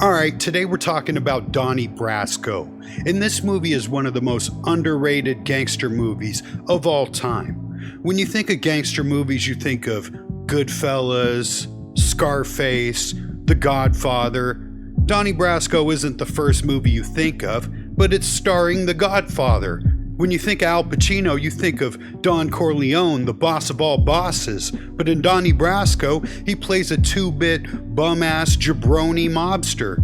Alright, today we're talking about Donnie Brasco, and this movie is one of the most underrated gangster movies of all time. When you think of gangster movies, you think of Goodfellas, Scarface, The Godfather. Donnie Brasco isn't the first movie you think of, but it's starring The Godfather. When you think of Al Pacino, you think of Don Corleone, the boss of all bosses. But in Donnie Brasco, he plays a two-bit, bum-ass, jabroni mobster.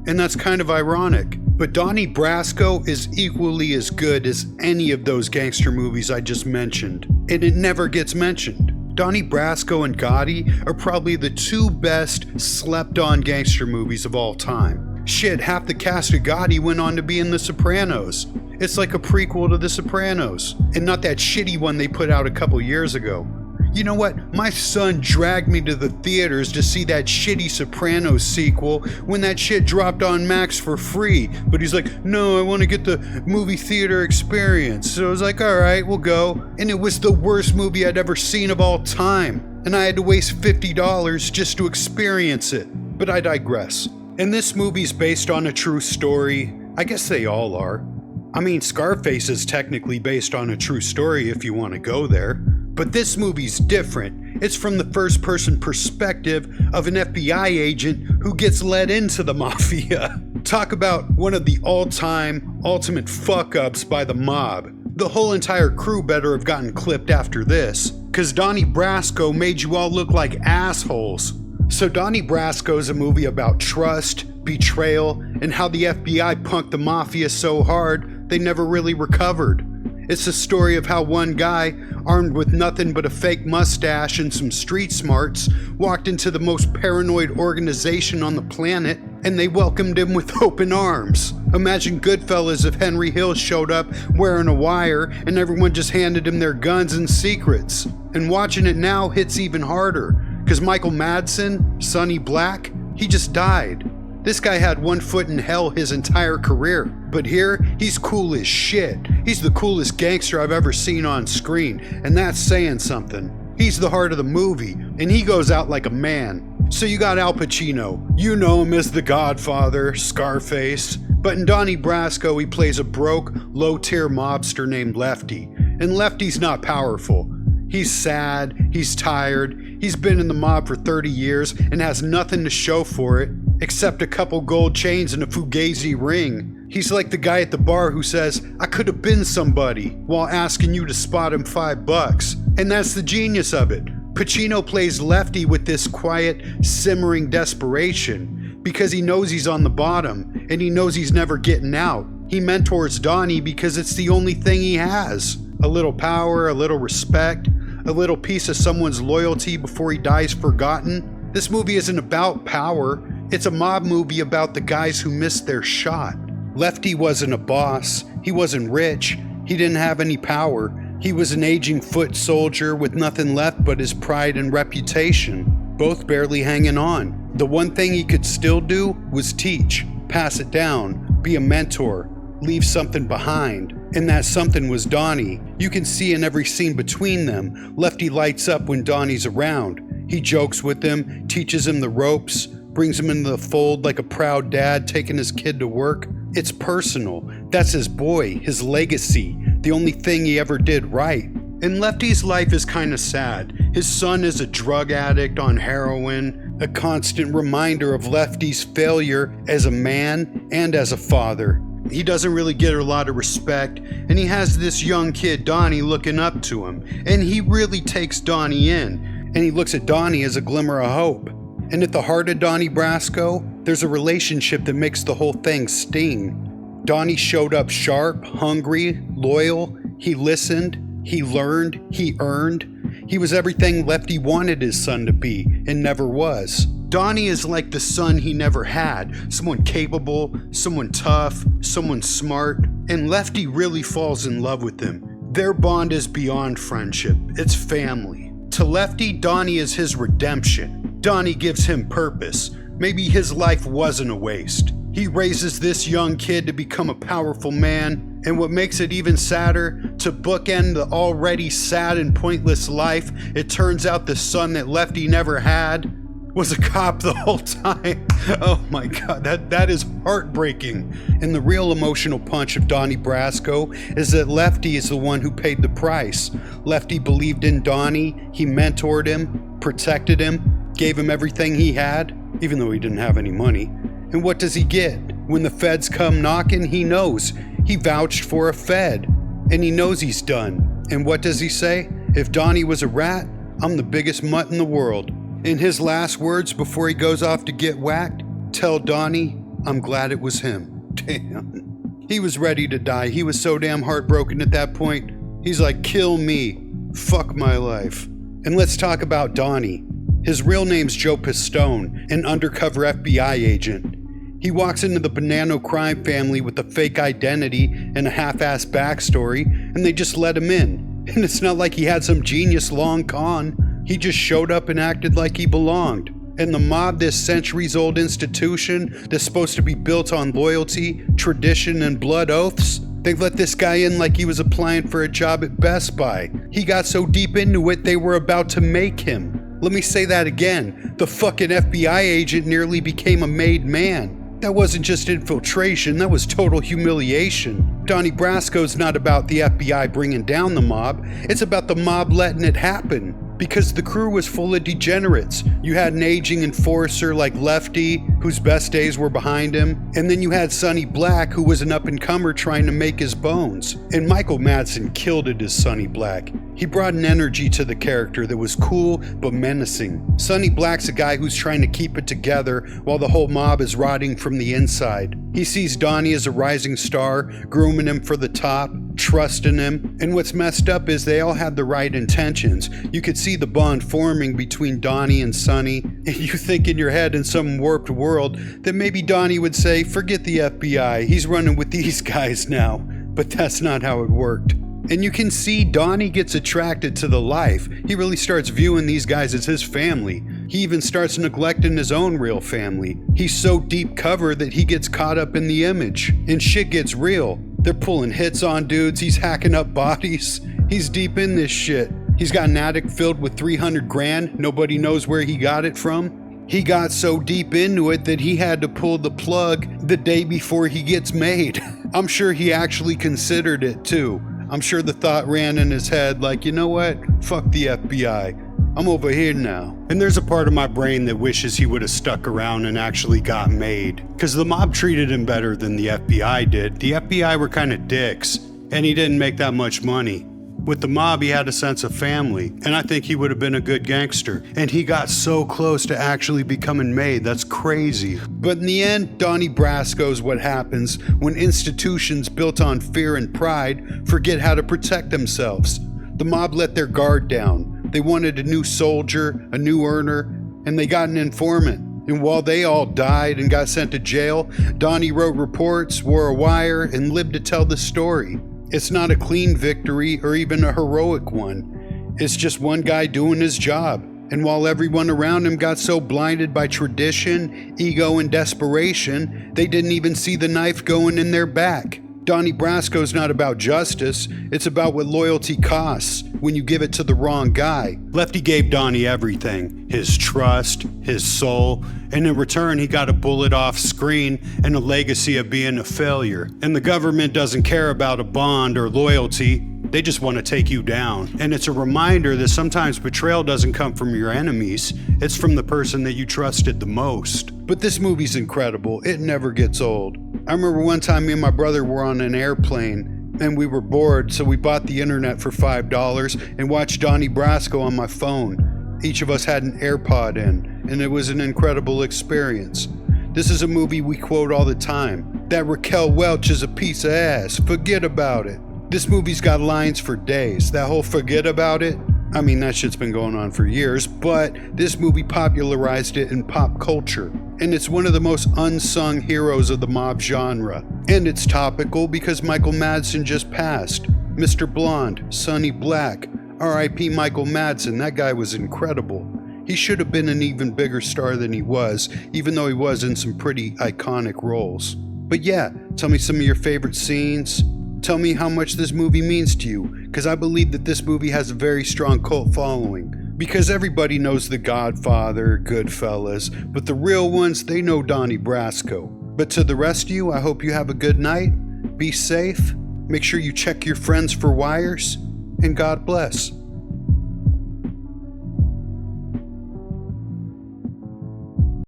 And that's kind of ironic. But Donnie Brasco is equally as good as any of those gangster movies I just mentioned. And it never gets mentioned. Donnie Brasco and Gotti are probably the two best slept-on gangster movies of all time. Shit, half the cast of Gotti went on to be in The Sopranos. It's like a prequel to The Sopranos, and not that shitty one they put out a couple years ago. You know what? My son dragged me to the theaters to see that shitty Sopranos sequel when that shit dropped on Max for free. But he's like, no, I want to get the movie theater experience. So I was like, alright, we'll go. And it was the worst movie I'd ever seen of all time. And I had to waste $50 just to experience it. But I digress. And this movie's based on a true story. I guess they all are. I mean, Scarface is technically based on a true story if you want to go there. But this movie's different. It's from the first-person perspective of an FBI agent who gets led into the Mafia. Talk about one of the all-time ultimate fuck-ups by the mob. The whole entire crew better have gotten clipped after this, cause Donnie Brasco made you all look like assholes. So Donnie Brasco is a movie about trust, betrayal, and how the FBI punked the Mafia so hard they never really recovered. It's the story of how one guy, armed with nothing but a fake mustache and some street smarts, walked into the most paranoid organization on the planet, and they welcomed him with open arms. Imagine Goodfellas if Henry Hill showed up wearing a wire and everyone just handed him their guns and secrets. And watching it now hits even harder, because Michael Madsen, Sonny Black, he just died. This guy had one foot in hell his entire career, but here, he's cool as shit. He's the coolest gangster I've ever seen on screen, and that's saying something. He's the heart of the movie, and he goes out like a man. So you got Al Pacino. You know him as the Godfather, Scarface. But in Donnie Brasco, he plays a broke, low-tier mobster named Lefty. And Lefty's not powerful. He's sad, he's tired, he's been in the mob for 30 years and has nothing to show for it, except a couple gold chains and a Fugazi ring. He's like the guy at the bar who says, I could have been somebody, while asking you to spot him $5. And that's the genius of it. Pacino plays Lefty with this quiet, simmering desperation, because he knows he's on the bottom, and he knows he's never getting out. He mentors Donnie because it's the only thing he has. A little power, a little respect, a little piece of someone's loyalty before he dies forgotten. This movie isn't about power. It's a mob movie about the guys who missed their shot. Lefty wasn't a boss. He wasn't rich. He didn't have any power. He was an aging foot soldier with nothing left but his pride and reputation, both barely hanging on. The one thing he could still do was teach, pass it down, be a mentor, leave something behind. And that something was Donnie. You can see in every scene between them, Lefty lights up when Donnie's around. He jokes with him, teaches him the ropes, brings him into the fold like a proud dad taking his kid to work. It's personal. That's his boy, his legacy, the only thing he ever did right. And Lefty's life is kind of sad. His son is a drug addict on heroin, a constant reminder of Lefty's failure as a man and as a father. He doesn't really get a lot of respect, and he has this young kid, Donnie, looking up to him. And he really takes Donnie in, and he looks at Donnie as a glimmer of hope. And at the heart of Donnie Brasco, there's a relationship that makes the whole thing sting. Donnie showed up sharp, hungry, loyal. He listened, he learned, he earned. He was everything Lefty wanted his son to be, and never was. Donnie is like the son he never had, someone capable, someone tough, someone smart, and Lefty really falls in love with him. Their bond is beyond friendship, it's family. To Lefty, Donnie is his redemption. Donnie gives him purpose. Maybe his life wasn't a waste. He raises this young kid to become a powerful man, and what makes it even sadder, to bookend the already sad and pointless life, it turns out the son that Lefty never had was a cop the whole time. Oh my god, that is heartbreaking. And the real emotional punch of Donnie Brasco is that Lefty is the one who paid the price. Lefty believed in Donnie, he mentored him, protected him, gave him everything he had, even though he didn't have any money. And what does he get? When the feds come knocking, he knows. He vouched for a fed, and he knows he's done. And what does he say? If Donnie was a rat, I'm the biggest mutt in the world. In his last words before he goes off to get whacked, tell Donnie, I'm glad it was him. Damn. He was ready to die. He was so damn heartbroken at that point. He's like, kill me. Fuck my life. And let's talk about Donnie. His real name's Joe Pistone, an undercover FBI agent. He walks into the Bonanno crime family with a fake identity and a half-assed backstory, and they just let him in. And it's not like he had some genius long con. He just showed up and acted like he belonged. And the mob, this centuries-old institution that's supposed to be built on loyalty, tradition, and blood oaths, they let this guy in like he was applying for a job at Best Buy. He got so deep into it, they were about to make him. Let me say that again. The fucking FBI agent nearly became a made man. That wasn't just infiltration, that was total humiliation. Donnie Brasco's not about the FBI bringing down the mob, it's about the mob letting it happen. Because the crew was full of degenerates. You had an aging enforcer like Lefty, whose best days were behind him, and then you had Sonny Black, who was an up-and-comer trying to make his bones. And Michael Madsen killed it as Sonny Black. He brought an energy to the character that was cool but menacing. Sonny Black's a guy who's trying to keep it together while the whole mob is rotting from the inside. He sees Donnie as a rising star, grooming him for the top, trusting him. And what's messed up is they all had the right intentions. You could see the bond forming between Donnie and Sonny, and you think in your head in some warped world that maybe Donnie would say, forget the FBI, he's running with these guys now. But that's not how it worked. And you can see Donnie gets attracted to the life. He really starts viewing these guys as his family. He even starts neglecting his own real family. He's so deep cover that he gets caught up in the image. And shit gets real. They're pulling hits on dudes, he's hacking up bodies. He's deep in this shit. He's got an attic filled with 300 grand, nobody knows where he got it from. He got so deep into it that he had to pull the plug the day before he gets made. I'm sure he actually considered it too. I'm sure the thought ran in his head like, you know what? Fuck the FBI. I'm over here now. And there's a part of my brain that wishes he would have stuck around and actually got made. Because the mob treated him better than the FBI did. The FBI were kind of dicks, and he didn't make that much money. With the mob, he had a sense of family, and I think he would have been a good gangster. And he got so close to actually becoming made, that's crazy. But in the end, Donnie Brasco's what happens when institutions built on fear and pride forget how to protect themselves. The mob let their guard down. They wanted a new soldier, a new earner, and they got an informant. And while they all died and got sent to jail, Donnie wrote reports, wore a wire, and lived to tell the story. It's not a clean victory or even a heroic one. It's just one guy doing his job. And while everyone around him got so blinded by tradition, ego, and desperation, they didn't even see the knife going in their back. Donnie Brasco's not about justice, it's about what loyalty costs when you give it to the wrong guy. Lefty gave Donnie everything, his trust, his soul, and in return he got a bullet off screen and a legacy of being a failure. And the government doesn't care about a bond or loyalty, they just want to take you down. And it's a reminder that sometimes betrayal doesn't come from your enemies, it's from the person that you trusted the most. But this movie's incredible, it never gets old. I remember one time me and my brother were on an airplane and we were bored, so we bought the internet for $5 and watched Donnie Brasco on my phone. Each of us had an AirPod in, and it was an incredible experience. This is a movie we quote all the time. That Raquel Welch is a piece of ass, forget about it. This movie's got lines for days. That whole forget about it, I mean, that shit's been going on for years, but this movie popularized it in pop culture. And it's one of the most unsung heroes of the mob genre. And it's topical because Michael Madsen just passed. Mr. Blonde, Sonny Black, R.I.P. Michael Madsen, that guy was incredible. He should have been an even bigger star than he was, even though he was in some pretty iconic roles. But yeah, tell me some of your favorite scenes. Tell me how much this movie means to you, because I believe that this movie has a very strong cult following. Because everybody knows The Godfather, Goodfellas, but the real ones, they know Donnie Brasco. But to the rest of you, I hope you have a good night, be safe, make sure you check your friends for wires, and God bless.